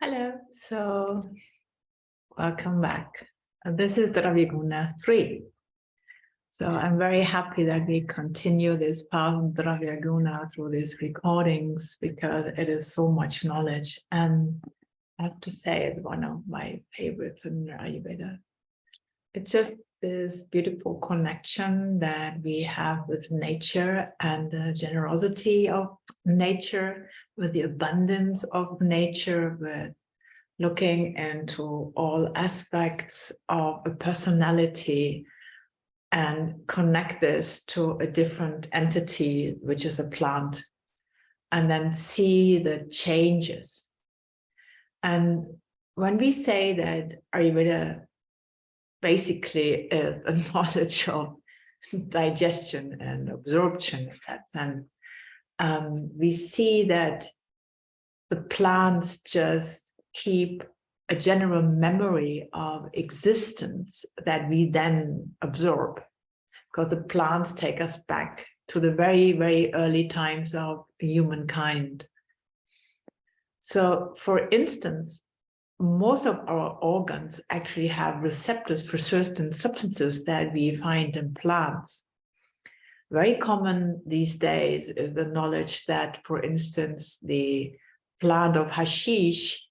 Hello, so welcome back. This is Dravya 3. So I'm very happy that we continue this path of Dravya through these recordings because it is so much knowledge. And I have to say, it's one of my favorites in Ayurveda. It's just this beautiful connection that we have with nature and the generosity of nature, with the abundance of nature, with looking into all aspects of a personality and connect this to a different entity, which is a plant, and then see the changes. And when we say that Ayurveda basically is a knowledge of digestion and absorption, in that sense, we see that the plants just keep a general memory of existence that we then absorb, because the plants take us back to the very, very early times of humankind. So, for instance, most of our organs actually have receptors for certain substances that we find in plants. Very common these days is the knowledge that, for instance, the plant of hashish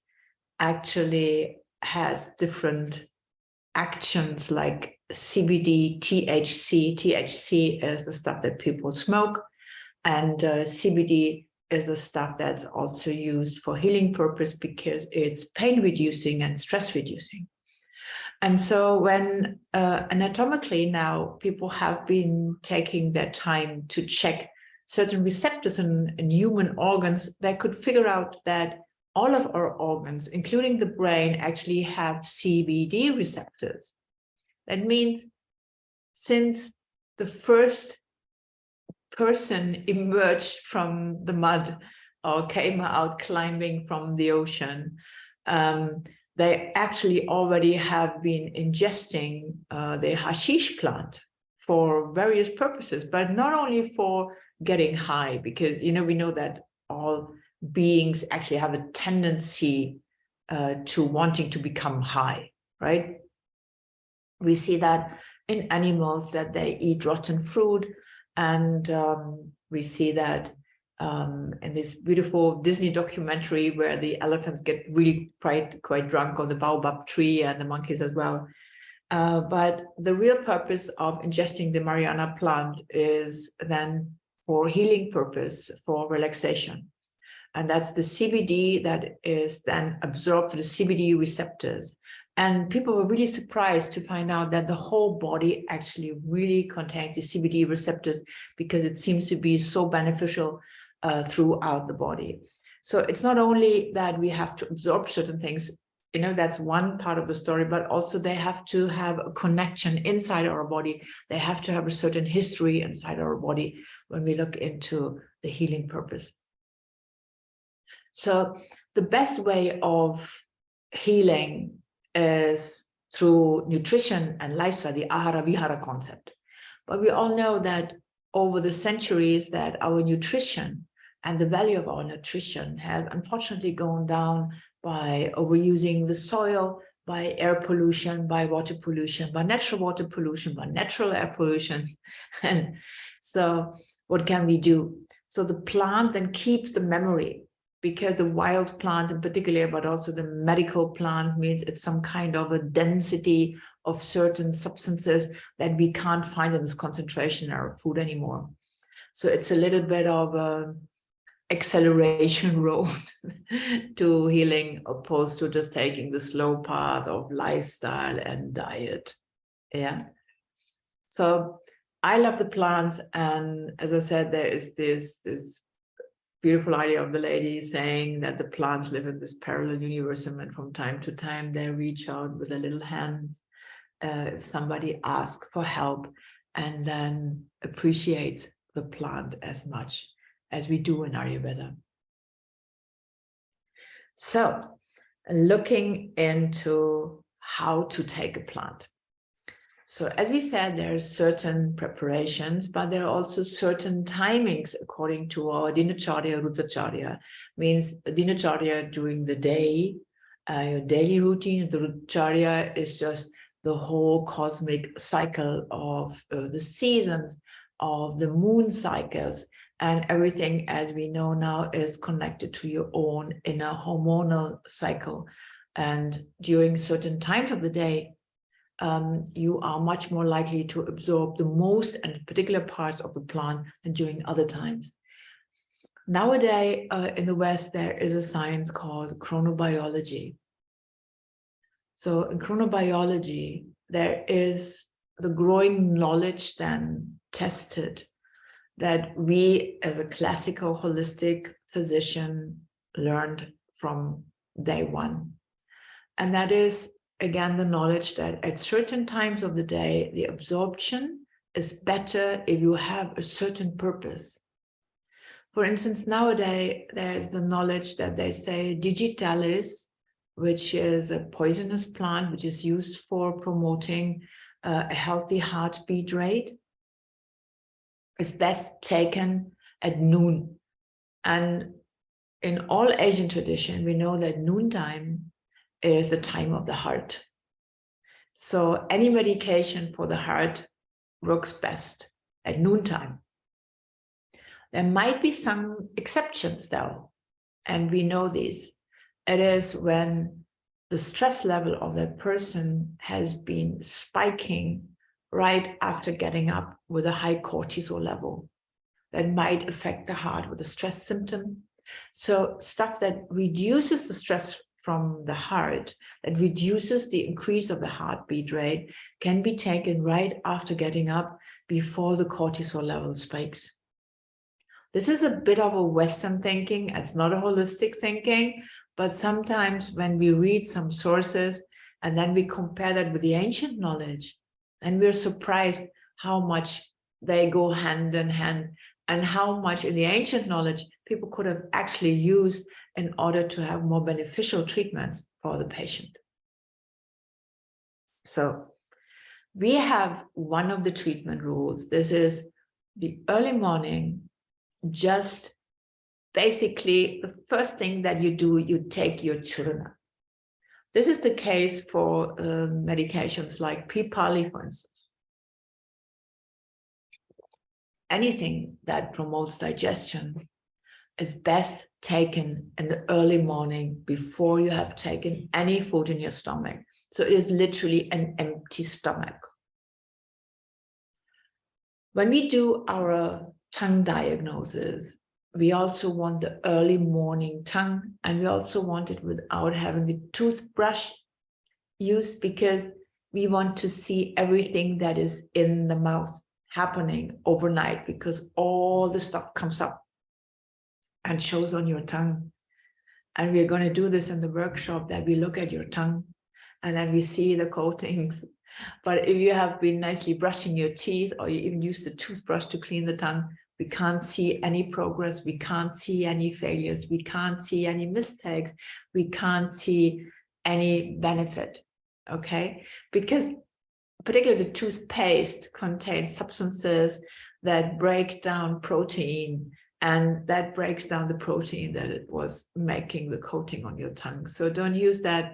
actually has different actions like CBD, THC. THC is the stuff that people smoke, and CBD is the stuff that's also used for healing purpose because it's pain reducing and stress reducing. And so when anatomically now people have been taking their time to check certain receptors in human organs, they could figure out that all of our organs, including the brain, actually have CBD receptors. That means since the first person emerged from the mud or came out climbing from the ocean, they actually already have been ingesting the hashish plant for various purposes, but not only for getting high, because we know that all beings actually have a tendency to wanting to become high, right? We see that in animals that they eat rotten fruit, and we see that in this beautiful Disney documentary where the elephants get really quite drunk on the baobab tree, and the monkeys as well. But the real purpose of ingesting the Mariana plant is then for healing purpose, for relaxation. And that's the CBD that is then absorbed to the CBD receptors. And people were really surprised to find out that the whole body actually really contains the CBD receptors, because it seems to be so beneficial throughout the body. So it's not only that we have to absorb certain things, that's one part of the story, but also they have to have a connection inside our body. They have to have a certain history inside our body when we look into the healing purpose. So the best way of healing is through nutrition and lifestyle, the ahara vihara concept. But we all know that over the centuries that our nutrition and the value of our nutrition has unfortunately gone down by overusing the soil, by air pollution, by water pollution, by natural water pollution, by natural air pollution. And so what can we do? So the plant then keeps the memory, because the wild plant in particular, but also the medical plant, means it's some kind of a density of certain substances that we can't find in this concentration in our food anymore. So it's a little bit of a acceleration road to healing, opposed to just taking the slow path of lifestyle and diet. Yeah. So I love the plants, and as I said, there is this beautiful idea of the lady saying that the plants live in this parallel universe, and from time to time they reach out with their little hands if somebody asks for help, and then appreciate the plant as much as we do in Ayurveda. So, looking into how to take a plant. So as we said, there are certain preparations, but there are also certain timings according to our dinacharya, rudracharya. Means dinacharya during the day, Your daily routine, the charya, is just the whole cosmic cycle of the seasons, of the moon cycles, and everything, as we know now, is connected to your own inner hormonal cycle. And during certain times of the day, you are much more likely to absorb the most and particular parts of the plant than during other times. Nowadays, in the West, there is a science called chronobiology. So in chronobiology, there is the growing knowledge then tested that we, as a classical holistic physician, learned from day one. And that is, again, the knowledge that at certain times of the day, the absorption is better if you have a certain purpose. For instance, nowadays, there's the knowledge that they say digitalis, which is a poisonous plant, which is used for promoting a healthy heartbeat rate, is best taken at noon. And in all Asian tradition, we know that noontime is the time of the heart. So any medication for the heart works best at noontime. There might be some exceptions though, and we know these. It is when the stress level of that person has been spiking right after getting up with a high cortisol level. That might affect the heart with a stress symptom. So stuff that reduces the stress from the heart, that reduces the increase of the heartbeat rate, can be taken right after getting up before the cortisol level spikes. This is a bit of a Western thinking. It's not a holistic thinking, but sometimes when we read some sources and then we compare that with the ancient knowledge, and we're surprised how much they go hand in hand and how much in the ancient knowledge people could have actually used in order to have more beneficial treatments for the patient. So we have one of the treatment rules. This is the early morning. Just basically, the first thing that you do, you take your churana. This is the case for medications like Pipali, for instance. Anything that promotes digestion is best taken in the early morning before you have taken any food in your stomach. So it is literally an empty stomach. When we do our tongue diagnosis, we also want the early morning tongue, and we also want it without having the toothbrush used, because we want to see everything that is in the mouth happening overnight, because all the stuff comes up and shows on your tongue. And we're going to do this in the workshop, that we look at your tongue and then we see the coatings. But if you have been nicely brushing your teeth, or you even use the toothbrush to clean the tongue, we can't see any progress, we can't see any failures, we can't see any mistakes, we can't see any benefit, okay? Because particularly the toothpaste contains substances that break down protein, and that breaks down the protein that it was making the coating on your tongue. So don't use that.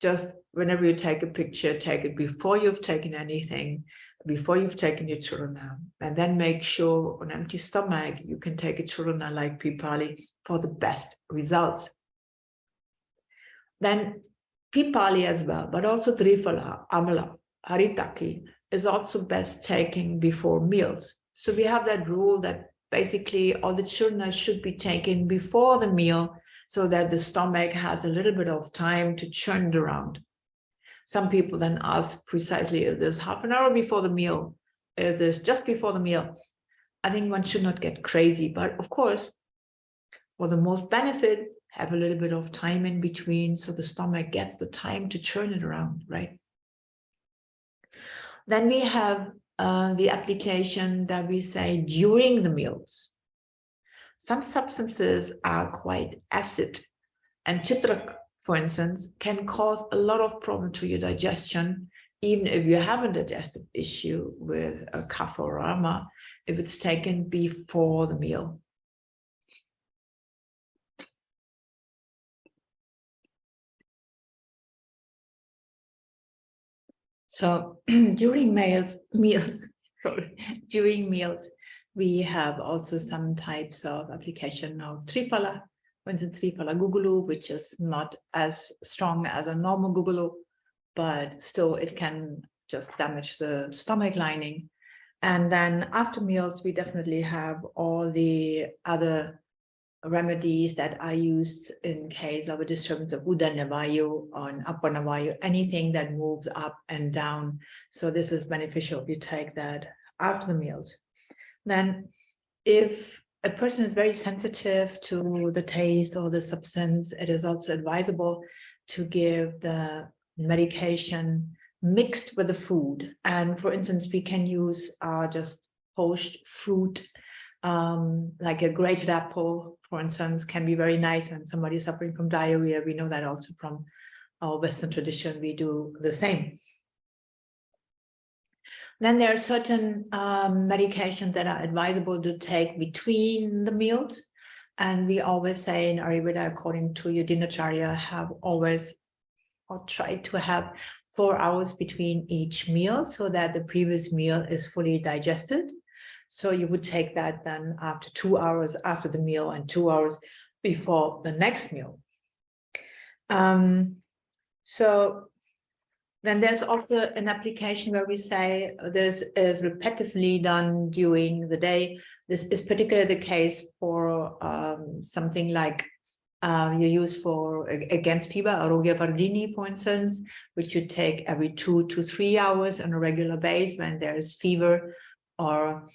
Just whenever you take a picture, take it before you've taken anything, before you've taken your churana, and then make sure on empty stomach you can take a churana like Pipali for the best results. Then Pipali as well, but also Triphala, Amala, Haritaki is also best taken before meals. So we have that rule that basically all the churana should be taken before the meal, so that the stomach has a little bit of time to churn it around. Some people then ask precisely, is this half an hour before the meal? Is this just before the meal? I think one should not get crazy, but of course, for the most benefit, have a little bit of time in between, so the stomach gets the time to churn it around, right? Then we have the application that we say during the meals. Some substances are quite acid, and chitrak, for instance, can cause a lot of problem to your digestion, even if you have a digestive issue with a kapha or rama, if it's taken before the meal. So during during meals, we have also some types of application of Triphala, for instance, Triphala Gugulu, which is not as strong as a normal Gugulu, but still it can just damage the stomach lining. And then after meals, we definitely have all the other remedies that are used in case of a disturbance of Udana Vayu or Apana Vayu, anything that moves up and down. So this is beneficial if you take that after the meals. Then if a person is very sensitive to the taste or the substance, it is also advisable to give the medication mixed with the food. And for instance, we can use just poached fruit, like a grated apple, for instance, can be very nice when somebody is suffering from diarrhea. We know that also from our Western tradition, we do the same. Then there are certain medications that are advisable to take between the meals. And we always say in Ayurveda, according to your dinacharya, have always or try to have 4 hours between each meal so that the previous meal is fully digested. So you would take that then after 2 hours after the meal and 2 hours before the next meal. So then there's also an application where we say this is repetitively done during the day. This is particularly the case for something like you use for against fever, Arogya Vardini, for instance, which you take every 2 to 3 hours on a regular basis when there is fever, or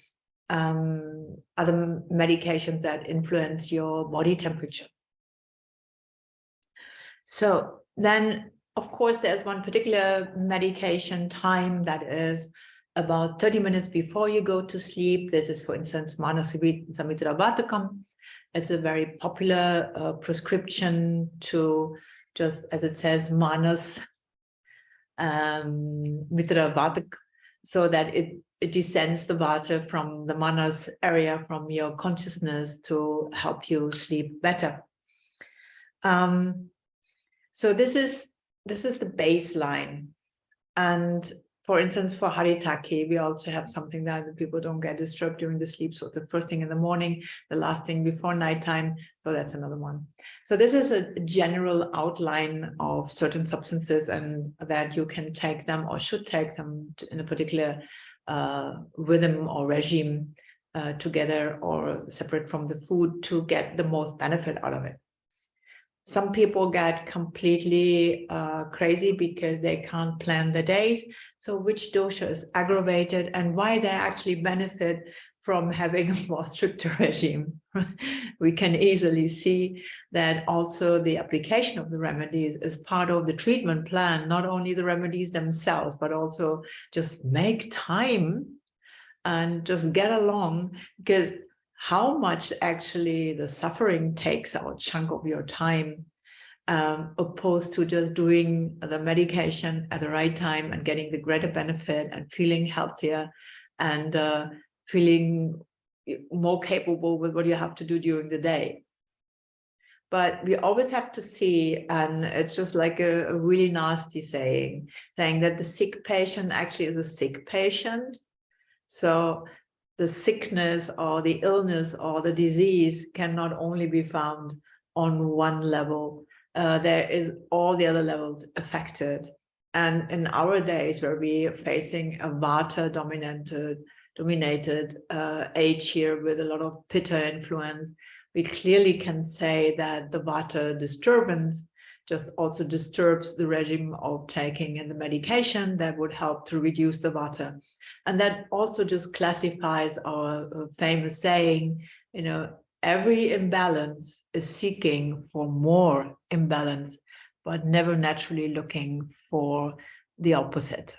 other medications that influence your body temperature. So then, of course, there's one particular medication time that is about 30 minutes before you go to sleep. This is, for instance, Manasavitra Vatakam. It's a very popular prescription to, just as it says, Manas Mitra Vatak, so that it descends the vata from the manas area, from your consciousness, to help you sleep better. So this is the baseline. And for instance, for Haritaki, we also have something that people don't get disturbed during the sleep. So the first thing in the morning, the last thing before nighttime. So that's another one. So this is a general outline of certain substances, and that you can take them or should take them in a particular rhythm or regime together or separate from the food to get the most benefit out of it. Some people get completely crazy because they can't plan the days. So which dosha is aggravated and why they actually benefit from having a more stricter regime. We can easily see that also the application of the remedies is part of the treatment plan, not only the remedies themselves, but also just make time and just get along, because how much actually the suffering takes a chunk of your time, opposed to just doing the medication at the right time and getting the greater benefit and feeling healthier and feeling more capable with what you have to do during the day. But we always have to see, and it's just like a really nasty saying that the sick patient actually is a sick patient. So the sickness or the illness or the disease can not only be found on one level, there is all the other levels affected. And in our days where we are facing a Vata dominated age here with a lot of Pitta influence, we clearly can say that the Vata disturbance just also disturbs the regime of taking in the medication that would help to reduce the Vata. And that also just classifies our famous saying, you know, every imbalance is seeking for more imbalance, but never naturally looking for the opposite.